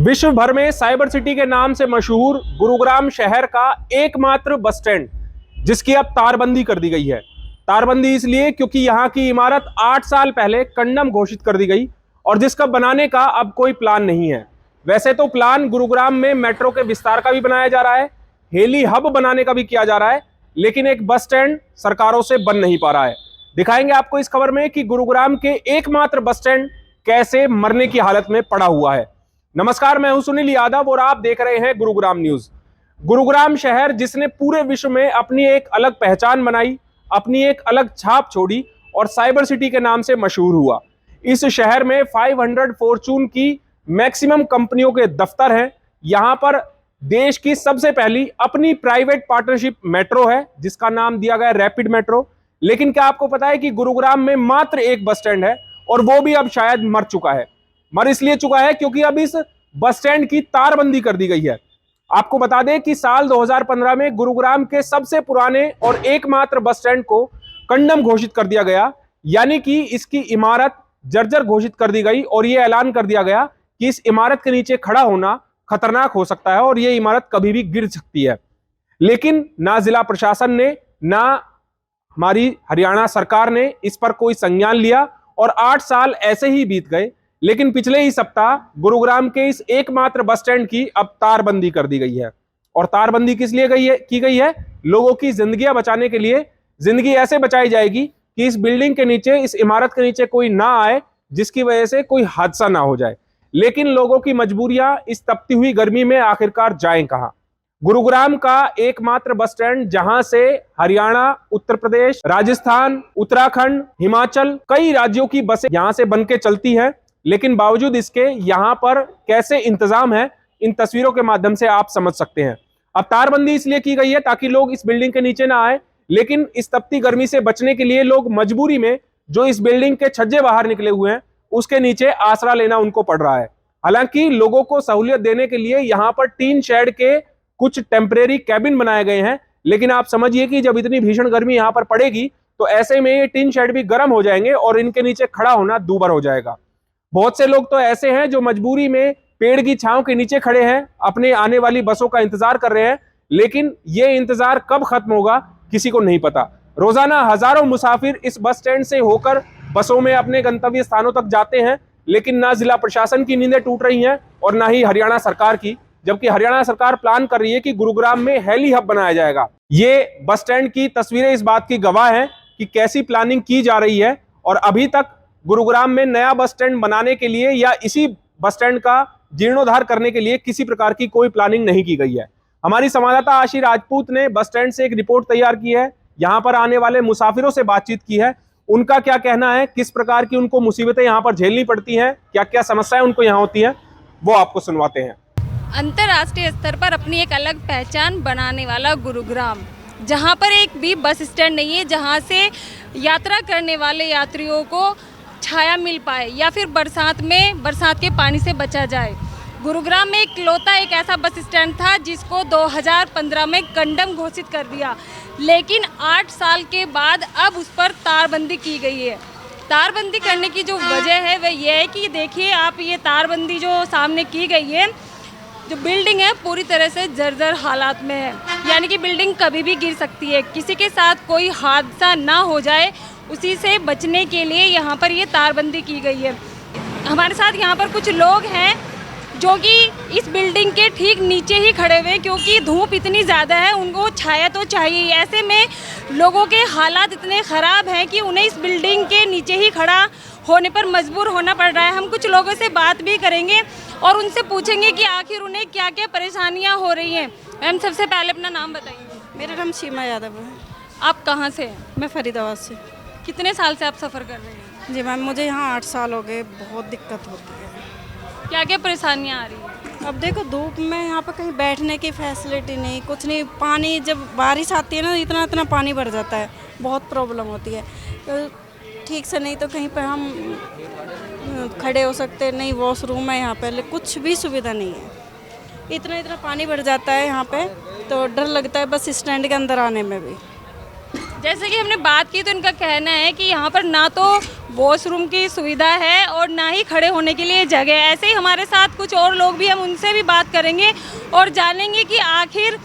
विश्व भर में साइबर सिटी के नाम से मशहूर गुरुग्राम शहर का एकमात्र बस स्टैंड जिसकी अब तारबंदी कर दी गई है। तारबंदी इसलिए क्योंकि यहाँ की इमारत 8 साल पहले कंडम घोषित कर दी गई और जिसका बनाने का अब कोई प्लान नहीं है। वैसे तो प्लान गुरुग्राम में मेट्रो के विस्तार का भी बनाया जा रहा है, हेली हब बनाने का भी किया जा रहा है, लेकिन एक बस स्टैंड सरकारों से बन नहीं पा रहा है। दिखाएंगे आपको इस खबर में कि गुरुग्राम के एकमात्र बस स्टैंड कैसे मरने की हालत में पड़ा हुआ है। नमस्कार, मैं हूं सुनील यादव और आप देख रहे हैं गुरुग्राम न्यूज। गुरुग्राम शहर जिसने पूरे विश्व में अपनी एक अलग पहचान बनाई, अपनी एक अलग छाप छोड़ी और साइबर सिटी के नाम से मशहूर हुआ। इस शहर में 500 फॉर्चून की मैक्सिमम कंपनियों के दफ्तर हैं। यहां पर देश की सबसे पहली अपनी प्राइवेट पार्टनरशिप मेट्रो है जिसका नाम दिया गया रैपिड मेट्रो। लेकिन क्या आपको पता है कि गुरुग्राम में मात्र एक बस स्टैंड है और वो भी अब शायद मर चुका है। मर इसलिए चुका है क्योंकि अब इस बस स्टैंड की तारबंदी कर दी गई है। आपको बता दें कि साल 2015 में गुरुग्राम के सबसे पुराने और एकमात्र बस स्टैंड को कंडम घोषित कर दिया गया, यानी कि इसकी इमारत जर्जर घोषित कर दी गई और यह ऐलान कर दिया गया कि इस इमारत के नीचे खड़ा होना खतरनाक हो सकता है और यह इमारत कभी भी गिर सकती है। लेकिन ना जिला प्रशासन ने ना हमारी हरियाणा सरकार ने इस पर कोई संज्ञान लिया और 8 साल ऐसे ही बीत गए। लेकिन पिछले ही सप्ताह गुरुग्राम के इस एकमात्र बस स्टैंड की अब तारबंदी कर दी गई है। और तारबंदी किस लिए की गई है? लोगों की जिंदगियां बचाने के लिए। जिंदगी ऐसे बचाई जाएगी कि इस बिल्डिंग के नीचे, इस इमारत के नीचे कोई ना आए जिसकी वजह से कोई हादसा ना हो जाए। लेकिन लोगों की मजबूरियां इस तपती हुई गर्मी में आखिरकार जाएं कहां? गुरुग्राम का एकमात्र बस स्टैंड जहां से हरियाणा, उत्तर प्रदेश, राजस्थान, उत्तराखंड, हिमाचल, कई राज्यों की बसें यहां से बनके चलती हैं, लेकिन बावजूद इसके यहां पर कैसे इंतजाम है, इन तस्वीरों के माध्यम से आप समझ सकते हैं। अब तारबंदी इसलिए की गई है ताकि लोग इस बिल्डिंग के नीचे ना आए, लेकिन इस तपती गर्मी से बचने के लिए लोग मजबूरी में जो इस बिल्डिंग के छज्जे बाहर निकले हुए हैं उसके नीचे आसरा लेना उनको पड़ रहा है। हालांकि लोगों को सहूलियत देने के लिए यहां पर टीन शेड के कुछ टेम्परेरी कैबिन बनाए गए हैं, लेकिन आप समझिए कि जब इतनी भीषण गर्मी यहां पर पड़ेगी तो ऐसे में ये टीन शेड भी गर्म हो जाएंगे और इनके नीचे खड़ा होना दूभर हो जाएगा। बहुत से लोग तो ऐसे हैं जो मजबूरी में पेड़ की छांव के नीचे खड़े हैं, अपने आने वाली बसों का इंतजार कर रहे हैं, लेकिन ये इंतजार कब खत्म होगा किसी को नहीं पता। रोजाना हजारों मुसाफिर इस बस स्टैंड से होकर बसों में अपने गंतव्य स्थानों तक जाते हैं, लेकिन ना जिला प्रशासन की नींदें टूट रही हैं और ना ही हरियाणा सरकार की, जबकि हरियाणा सरकार प्लान कर रही है कि गुरुग्राम में हेली हब बनाया जाएगा। ये बस स्टैंड की तस्वीरें इस बात की गवाह हैं कि कैसी प्लानिंग की जा रही है और अभी तक गुरुग्राम में नया बस स्टैंड बनाने के लिए या इसी बस स्टैंड का जीर्णोद्धार करने के लिए किसी प्रकार की कोई प्लानिंग नहीं की गई है। हमारी संवाददाता आशी राजपूत ने बस स्टैंड से एक रिपोर्ट तैयार की है, यहां पर आने वाले मुसाफिरों से बातचीत की है, उनका क्या कहना है, किस प्रकार की उनको मुसीबतें यहां पर झेलनी पड़ती हैं, क्या क्या समस्याएं उनको यहां होती हैं, वो आपको सुनवाते हैं। अंतर्राष्ट्रीय स्तर पर अपनी एक अलग पहचान बनाने वाला गुरुग्राम, जहां पर एक भी बस स्टैंड नहीं है जहां से यात्रा करने वाले यात्रियों को छाया मिल पाए या फिर बरसात के पानी से बचा जाए। गुरुग्राम में इकलौता एक ऐसा बस स्टैंड था जिसको 2015 में कंडम घोषित कर दिया, लेकिन 8 साल के बाद अब उस पर तारबंदी की गई है। तारबंदी करने की जो वजह है वह यह है कि देखिए आप, ये तारबंदी जो सामने की गई है, जो बिल्डिंग है पूरी तरह से जर्जर हालात में है, यानी कि बिल्डिंग कभी भी गिर सकती है। किसी के साथ कोई हादसा ना हो जाए उसी से बचने के लिए यहाँ पर ये तारबंदी की गई है। हमारे साथ यहाँ पर कुछ लोग हैं जो कि इस बिल्डिंग के ठीक नीचे ही खड़े हुए हैं, क्योंकि धूप इतनी ज़्यादा है, उनको छाया तो चाहिए। ऐसे में लोगों के हालात इतने ख़राब हैं कि उन्हें इस बिल्डिंग के नीचे ही खड़ा होने पर मजबूर होना पड़ रहा है। हम कुछ लोगों से बात भी करेंगे और उनसे पूछेंगे कि आखिर उन्हें क्या क्या परेशानियाँ हो रही हैं। मैम, सबसे पहले अपना नाम बताइए। मेरा नाम सीमा यादव है। आप कहाँ से हैं? मैं फरीदाबाद से। कितने साल से आप सफ़र कर रहे हैं? जी मैम, मुझे यहाँ 8 साल हो गए। बहुत दिक्कत होती है। क्या क्या परेशानियाँ आ रही हैं? अब देखो, धूप में यहाँ पर कहीं बैठने की फैसिलिटी नहीं, कुछ नहीं। पानी जब बारिश आती है ना, इतना इतना पानी भर जाता है, बहुत प्रॉब्लम होती है। तो ठीक से नहीं तो कहीं पर हम खड़े हो सकते नहीं, वॉशरूम है यहाँ पर, कुछ भी सुविधा नहीं है। इतना इतना पानी भर जाता है यहाँ पे, तो डर लगता है बस स्टैंड के अंदर आने में भी। जैसे कि हमने बात की तो इनका कहना है कि यहाँ पर ना तो वॉशरूम की सुविधा है और ना ही खड़े होने के लिए जगह है। ऐसे ही हमारे साथ कुछ और लोग भी, हम उनसे भी बात करेंगे और जानेंगे कि आखिर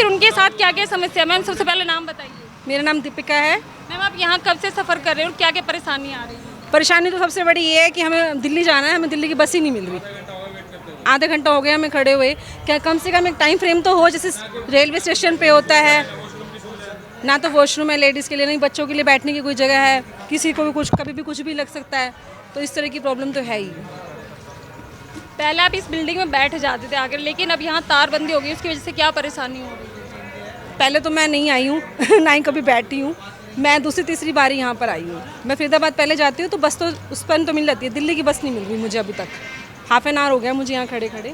उनके साथ क्या क्या समस्या। मैम सबसे पहले नाम बताइए। मेरा नाम दीपिका है। मैम आप यहाँ कब से सफ़र कर रहे हो और क्या क्या परेशानी आ रही है? परेशानी तो सबसे बड़ी ये है कि हमें दिल्ली जाना है, हमें दिल्ली की बस ही नहीं मिल रही। आधा घंटा हो गया हमें खड़े हुए। क्या कम से कम एक टाइम फ्रेम तो हो, जैसे रेलवे स्टेशन पे होता है ना, तो वॉशरूम है लेडीज़ के लिए, नहीं बच्चों के लिए बैठने की कोई जगह है, किसी को भी कुछ कभी भी कुछ भी लग सकता है, तो इस तरह की प्रॉब्लम तो है ही। पहले आप इस बिल्डिंग में बैठ जाते थे आकर, लेकिन अब यहाँ तारबंदी हो गई, उसकी वजह से क्या परेशानी हो रही है? पहले तो मैं नहीं आई हूँ ना ही कभी बैठी हूँ। मैं दूसरी तीसरी बारी यहाँ पर आई हूँ। मैं फरीदाबाद पहले जाती हूँ तो बस तो उस पर तो मिल जाती है, दिल्ली की बस नहीं मिल रही मुझे अभी तक। हाफ एन आवर हो गया मुझे यहाँ खड़े खड़े।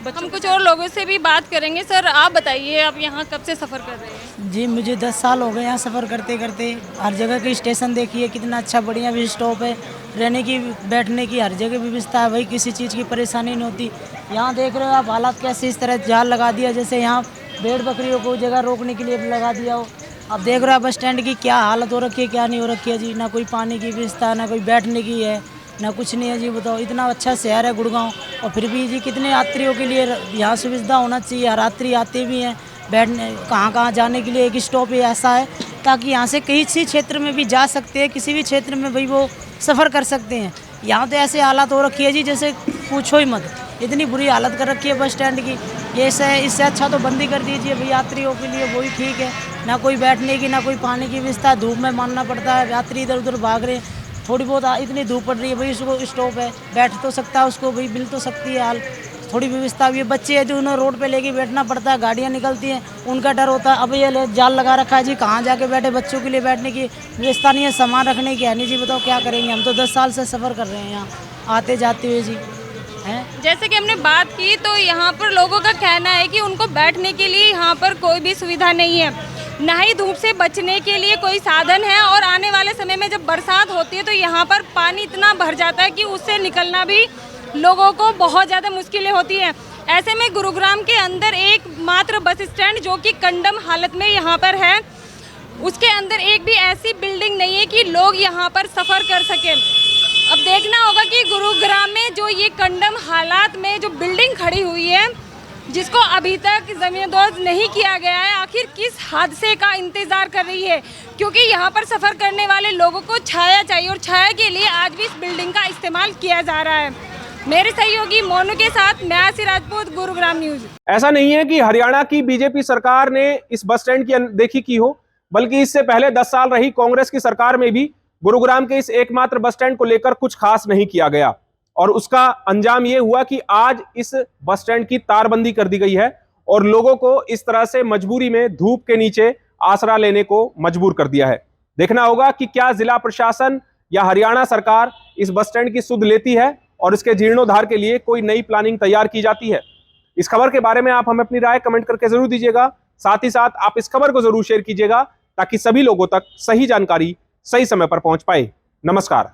हम कुछ और लोगों से भी बात करेंगे। सर आप बताइए, आप यहाँ कब से सफ़र कर रहे हैं? जी मुझे 10 साल हो गए यहाँ सफ़र करते करते। हर जगह के स्टेशन देखिए कितना अच्छा बढ़िया भी स्टॉप है, रहने की बैठने की हर जगह व्यवस्था है, भाई किसी चीज़ की परेशानी नहीं होती। यहाँ देख रहे हो आप हालात कैसे, इस तरह जाल लगा दिया जैसे यहाँ भेड़ बकरियों को जगह रोकने के लिए लगा दिया हो। अब देख रहे हो बस स्टैंड की क्या हालत हो रखी है, क्या नहीं हो रखी है जी। ना कोई पानी की व्यवस्था, ना कोई बैठने की है, ना कुछ नहीं है जी। बताओ इतना अच्छा शहर है गुड़गांव, और फिर भी जी कितने यात्रियों के लिए यहाँ सुविधा होना चाहिए। हर यात्री आते भी हैं बैठने, कहाँ जाने के लिए एक स्टॉप ही ऐसा है ताकि यहाँ से किसी क्षेत्र में भी जा सकते हैं, किसी भी क्षेत्र में भाई वो सफ़र कर सकते हैं। यहाँ तो ऐसे हालत हो रखी है जी जैसे पूछो ही मत, इतनी बुरी हालत कर रखी है बस स्टैंड की। ये इससे अच्छा तो बंद ही कर दीजिए भाई, यात्रियों के लिए वही ठीक है। ना कोई बैठने की, ना कोई पानी की व्यवस्था, धूप में मानना पड़ता है, यात्री इधर उधर भाग रहे हैं। थोड़ी बहुत इतनी धूप पड़ रही है भाई, उसको स्टॉप है, बैठ तो सकता है, उसको भाई मिल तो सकती है हाल, थोड़ी व्यवस्था भी है। बच्चे हैं जो उन्हें रोड पे लेके बैठना पड़ता है, गाड़ियाँ निकलती हैं, उनका डर होता है। अब ये जाल लगा रखा है जी, कहाँ जाके बैठे, बच्चों के लिए बैठने की व्यवस्था नहीं है, सामान रखने की है नहीं जी। बताओ क्या करेंगे, हम तो 10 साल से सफ़र कर रहे हैं यहाँ आते जाते हुए जी हैं। जैसे कि हमने बात की तो यहाँ पर लोगों का कहना है कि उनको बैठने के लिए यहाँ पर कोई भी सुविधा नहीं है, ना ही धूप से बचने के लिए कोई साधन है, और आने वाले समय में जब बरसात होती है तो यहाँ पर पानी इतना भर जाता है कि उससे निकलना भी लोगों को बहुत ज़्यादा मुश्किलें होती हैं। ऐसे में गुरुग्राम के अंदर एकमात्र बस स्टैंड जो कि कंडम हालत में यहाँ पर है, उसके अंदर एक भी ऐसी बिल्डिंग नहीं है कि लोग यहाँ पर सफ़र कर सकें। अब देखना होगा कि गुरुग्राम में जो ये कंडम हालात में जो बिल्डिंग खड़ी हुई है, जिसको अभी तक ज़मींदोज़ नहीं किया गया है, आखिर किस हादसे का इंतज़ार कर रही है, क्योंकि यहाँ पर सफ़र करने वाले लोगों को छाया चाहिए और छाया के लिए आज भी इस बिल्डिंग का इस्तेमाल किया जा रहा है। मेरे सहयोगी मोनू के साथ मैं आसी राजपूत, गुरुग्राम न्यूज़। ऐसा नहीं है कि हरियाणा की बीजेपी सरकार ने इस बस स्टैंड की अनदेखी की हो, बल्कि इससे पहले 10 साल रही कांग्रेस की सरकार में भी गुरुग्राम के इस एकमात्र बस स्टैंड को लेकर कुछ खास नहीं किया गया, और उसका अंजाम यह हुआ कि आज इस बस स्टैंड की तारबंदी कर दी गई है और लोगों को इस तरह से मजबूरी में धूप के नीचे आसरा लेने को मजबूर कर दिया है। देखना होगा कि क्या जिला प्रशासन या हरियाणा सरकार इस बस स्टैंड की सुध लेती है और इसके जीर्णोद्धार के लिए कोई नई प्लानिंग तैयार की जाती है। इस खबर के बारे में आप हमें अपनी राय कमेंट करके जरूर दीजिएगा। साथ ही साथ आप इस खबर को जरूर शेयर कीजिएगा ताकि सभी लोगों तक सही जानकारी सही समय पर पहुंच पाए। नमस्कार।